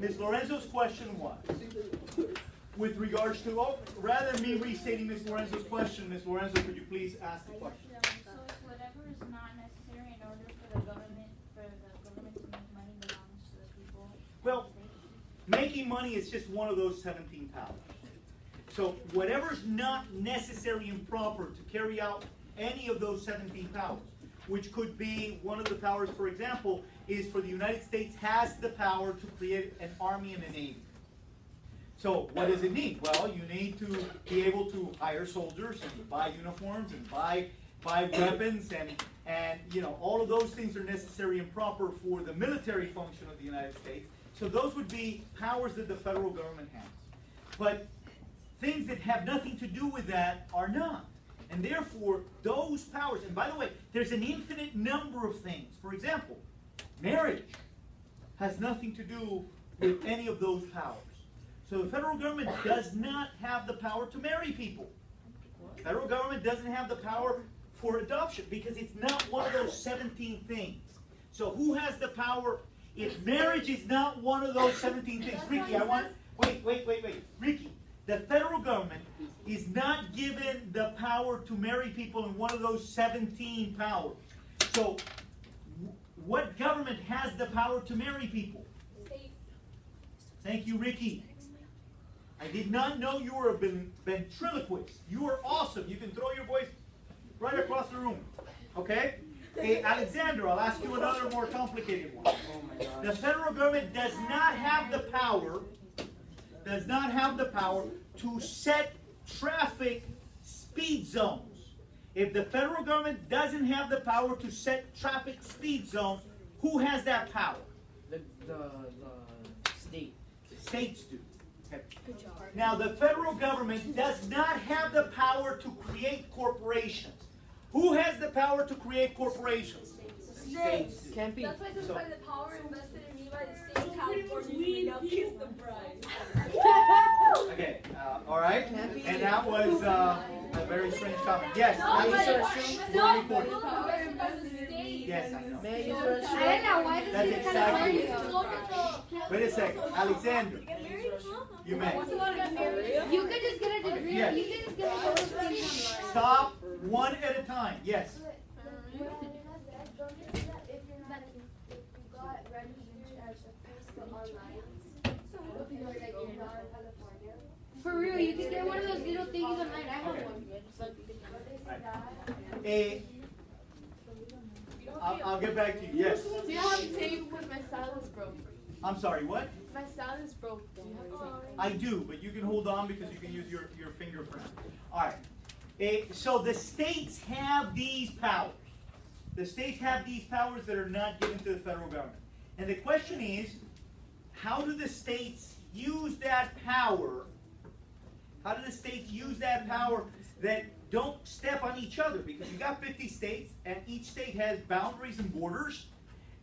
Ms. Lorenzo's question was, with regards to, oh, rather than me restating Ms. Lorenzo's question, Ms. Lorenzo, could you please ask the question? So it's whatever is not necessary in order for the government to make money belongs to the people. Well, making money is just one of those 17 powers. So whatever's not necessary and proper to carry out any of those 17 powers, which could be one of the powers, for example, is for the United States has the power to create an army and a navy. So what does it need? Well, you need to be able to hire soldiers and buy uniforms and buy weapons and you know, all of those things are necessary and proper for the military function of the United States. So those would be powers that the federal government has. But things that have nothing to do with that are not. And therefore, those powers, and by the way, there's an infinite number of things. For example, marriage has nothing to do with any of those powers. So the federal government does not have the power to marry people. The federal government doesn't have the power for adoption because it's not one of those 17 things. So who has the power? If marriage is not one of those 17 things, Ricky, wait. Ricky, the federal government is not given the power to marry people in one of those 17 powers. So what government has the power to marry people? Thank you, Ricky. I did not know you were a ventriloquist. You are awesome. You can throw your voice right across the room. Okay? Hey, Alexander, I'll ask you another more complicated one. The federal government does not have the power to set traffic speed zones. If the federal government doesn't have the power to set traffic speed zones, who has that power? The state. The states do. Okay. Now, the federal government does not have the power to create corporations. Who has the power to create corporations? States. Can't be. That's why it says by the power invested in me by the state of California, you may now kiss the bride. Okay, all right. And that was a very strange comment. Yes, No, that but is no, recorded. invested by the state. Yes, I know. May I use your I don't know why That's this is exactly California. Wait a second, Alexander. You may. You could just get a degree. Yes. You could just get a degree. Stop one at a time. Yes. For real, you can get one of those little thingies online. I have Okay. one. I'll get back to you. Yes. Do you have tape when my silence broke? I'm sorry, what? My silence broke. Do you have tape? I do, but you can hold on because you can use your finger for now. All right. So the states have these powers. The states have these powers that are not given to the federal government. And the question is, how do the states use that power? How do the states use that power that don't step on each other? Because you got 50 states, and each state has boundaries and borders,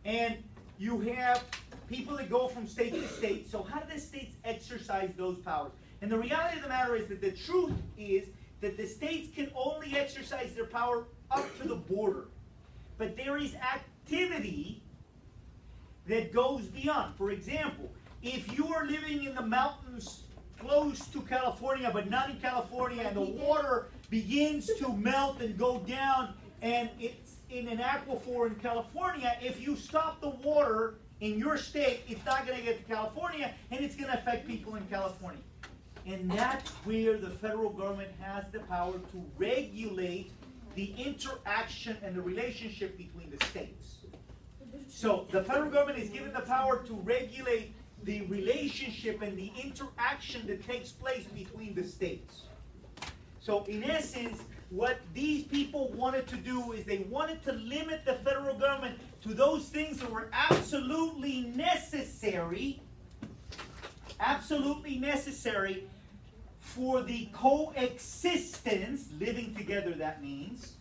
and you have people that go from state to state. So how do the states exercise those powers? And the reality of the matter is that the truth is that the states can only exercise their power up to the border. But there is activity that goes beyond. For example, if you are living in the mountains close to California, but not in California, and the water begins to melt and go down, and it's in an aquifer in California, if you stop the water in your state, it's not going to get to California, and it's going to affect people in California. And that's where the federal government has the power to regulate the interaction and the relationship between the states. So the federal government is given the power to regulate the relationship and the interaction that takes place between the states. So in essence, what these people wanted to do is they wanted to limit the federal government to those things that were absolutely necessary for the coexistence, living together that means,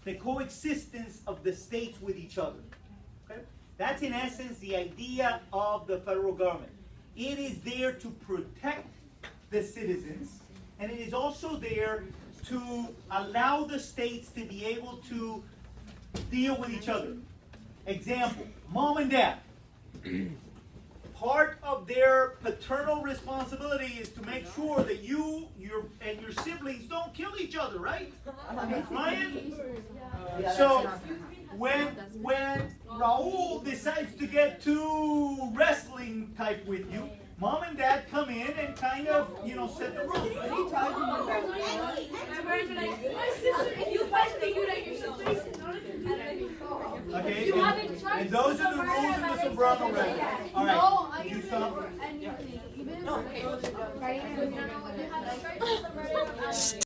the coexistence of the states with each other. Okay? That's in essence the idea of the federal government. It is there to protect the citizens, and it is also there to allow the states to be able to deal with each other. Example, mom and dad. part of their paternal responsibility is to make sure that you, your siblings don't kill each other, right? Ryan? So, when Raul decides to get too wrestling type with you, mom and dad come in and kind of, set the rules. If you fight, they do that yourself. Okay, and those are the rules in the Sobrano record. All right, you stop. Even if